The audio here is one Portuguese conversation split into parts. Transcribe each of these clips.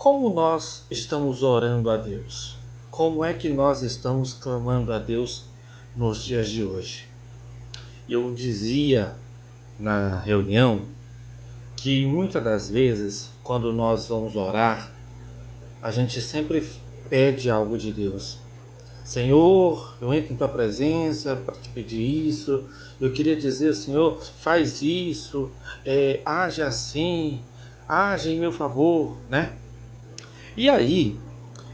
Como nós estamos orando a Deus? Como é que nós estamos clamando a Deus nos dias de hoje? Eu dizia na reunião que muitas das vezes, quando nós vamos orar, a gente sempre pede algo de Deus. Senhor, eu entro em tua presença para te pedir isso. Eu queria dizer, Senhor, faz isso, age assim, age em meu favor, né? E aí,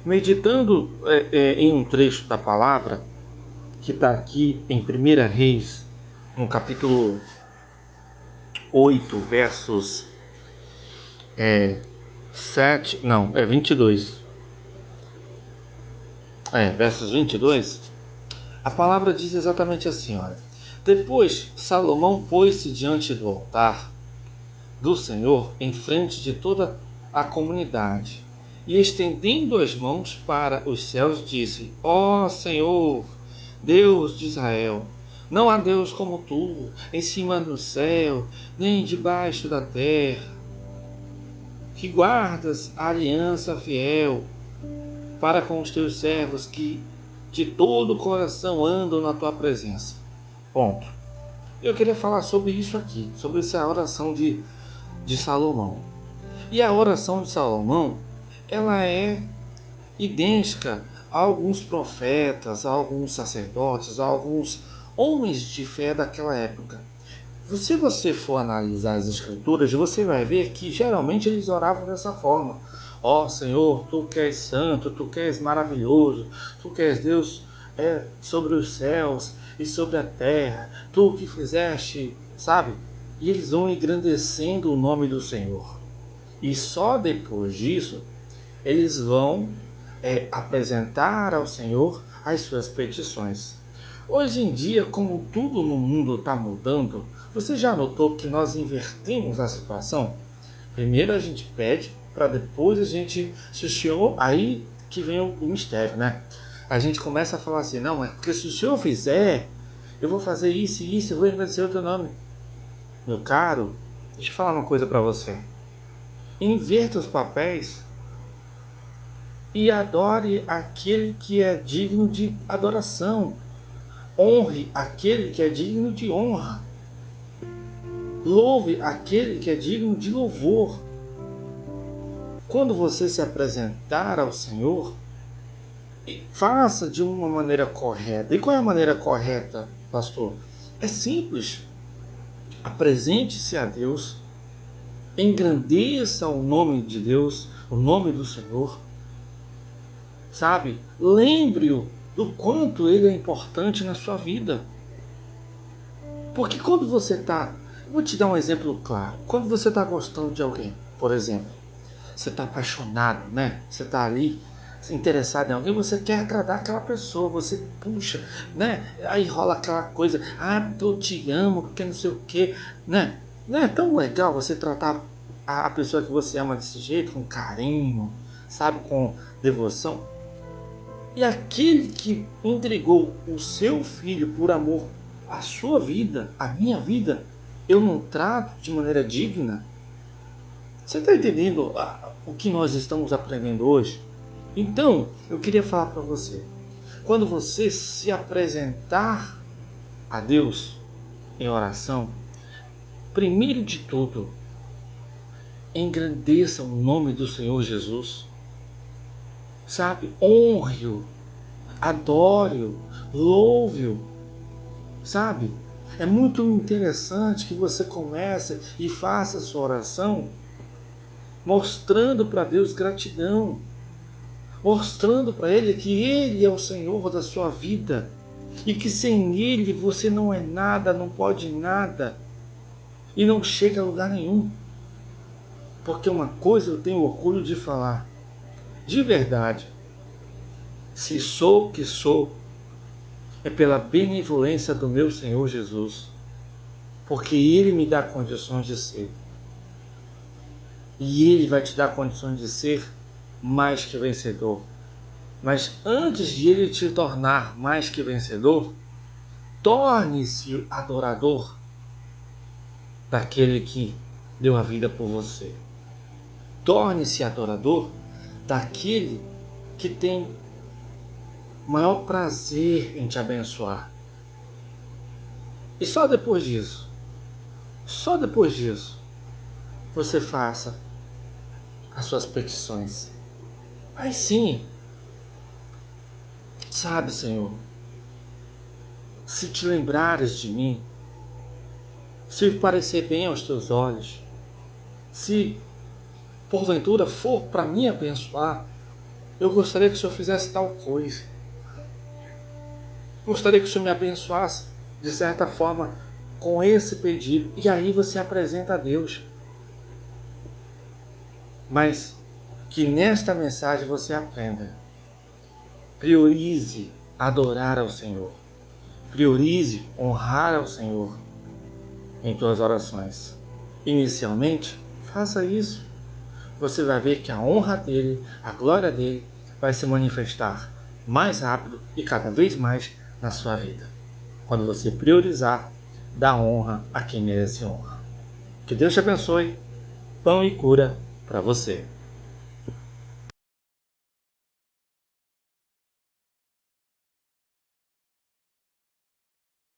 meditando em um trecho da palavra que está aqui em 1 Reis, no capítulo 8, versos 22. Versos 22. A palavra diz exatamente assim, olha. Depois Salomão pôs-se diante do altar do Senhor em frente de toda a comunidade e estendendo as mãos para os céus disse: Ó Senhor, Deus de Israel, não há Deus como tu, em cima do céu, nem debaixo da terra, que guardas a aliança fiel para com os teus servos que de todo o coração andam na tua presença. Ponto. Eu queria falar sobre isso aqui, sobre essa oração de Salomão. E a oração de Salomão, ela é idêntica a alguns profetas, a alguns sacerdotes, a alguns homens de fé daquela época. Se você for analisar as escrituras, você vai ver que geralmente eles oravam dessa forma. Ó Senhor, tu que és santo, tu que és maravilhoso, tu que és Deus sobre os céus e sobre a terra, tu que fizeste, sabe? E eles vão engrandecendo o nome do Senhor. E só depois disso, eles vão apresentar ao Senhor as suas petições. Hoje em dia, como tudo no mundo está mudando, você já notou que nós invertemos a situação? Primeiro a gente pede, para depois a gente se o Senhor, aí que vem o mistério, né? A gente começa a falar assim, não, é porque se o Senhor fizer, eu vou fazer isso e isso, eu vou agradecer o teu nome. Meu caro, deixa eu falar uma coisa para você. Inverta os papéis e adore aquele que é digno de adoração. Honre aquele que é digno de honra. Louve aquele que é digno de louvor. Quando você se apresentar ao Senhor, faça de uma maneira correta. E qual é a maneira correta, pastor? É simples. Apresente-se a Deus, engrandeça o nome de Deus, o nome do Senhor. Sabe? Lembre-o do quanto ele é importante na sua vida. Porque quando você está... Vou te dar um exemplo claro. Quando você está gostando de alguém, por exemplo, você está apaixonado, né? Você está ali interessado em alguém, você quer agradar aquela pessoa, você puxa, né? Aí rola aquela coisa, eu te amo, porque não sei o que, né? Não é tão legal você tratar a pessoa que você ama desse jeito, com carinho, sabe? Com devoção. E aquele que entregou o seu filho por amor à sua vida, à minha vida, eu não trato de maneira digna? Você está entendendo o que nós estamos aprendendo hoje? Então, eu queria falar para você. Quando você se apresentar a Deus em oração, primeiro de tudo, engrandeça o nome do Senhor Jesus. Sabe? Honre-o, adore-o, louve-o. Sabe? É muito interessante que você comece e faça a sua oração mostrando para Deus gratidão, mostrando para Ele que Ele é o Senhor da sua vida e que sem Ele você não é nada, não pode nada e não chega a lugar nenhum. Porque uma coisa eu tenho orgulho de falar, de verdade, se sou o que sou, é pela benevolência do meu Senhor Jesus, porque Ele me dá condições de ser. E Ele vai te dar condições de ser mais que vencedor. Mas antes de Ele te tornar mais que vencedor, torne-se adorador daquele que deu a vida por você. Torne-se adorador daquele que tem maior prazer em te abençoar. E só depois disso, você faça as suas petições. Aí sim, sabe, Senhor, se te lembrares de mim, se parecer bem aos teus olhos, se porventura for para me abençoar, eu gostaria que o Senhor fizesse tal coisa. Gostaria que o Senhor me abençoasse de certa forma com esse pedido. E aí você apresenta a Deus. Mas que nesta mensagem você aprenda. Priorize adorar ao Senhor. Priorize honrar ao Senhor em tuas orações. Inicialmente, faça isso. Você vai ver que a honra dele, a glória dele, vai se manifestar mais rápido e cada vez mais na sua vida. Quando você priorizar, dar honra a quem merece honra. Que Deus te abençoe. Pão e cura para você.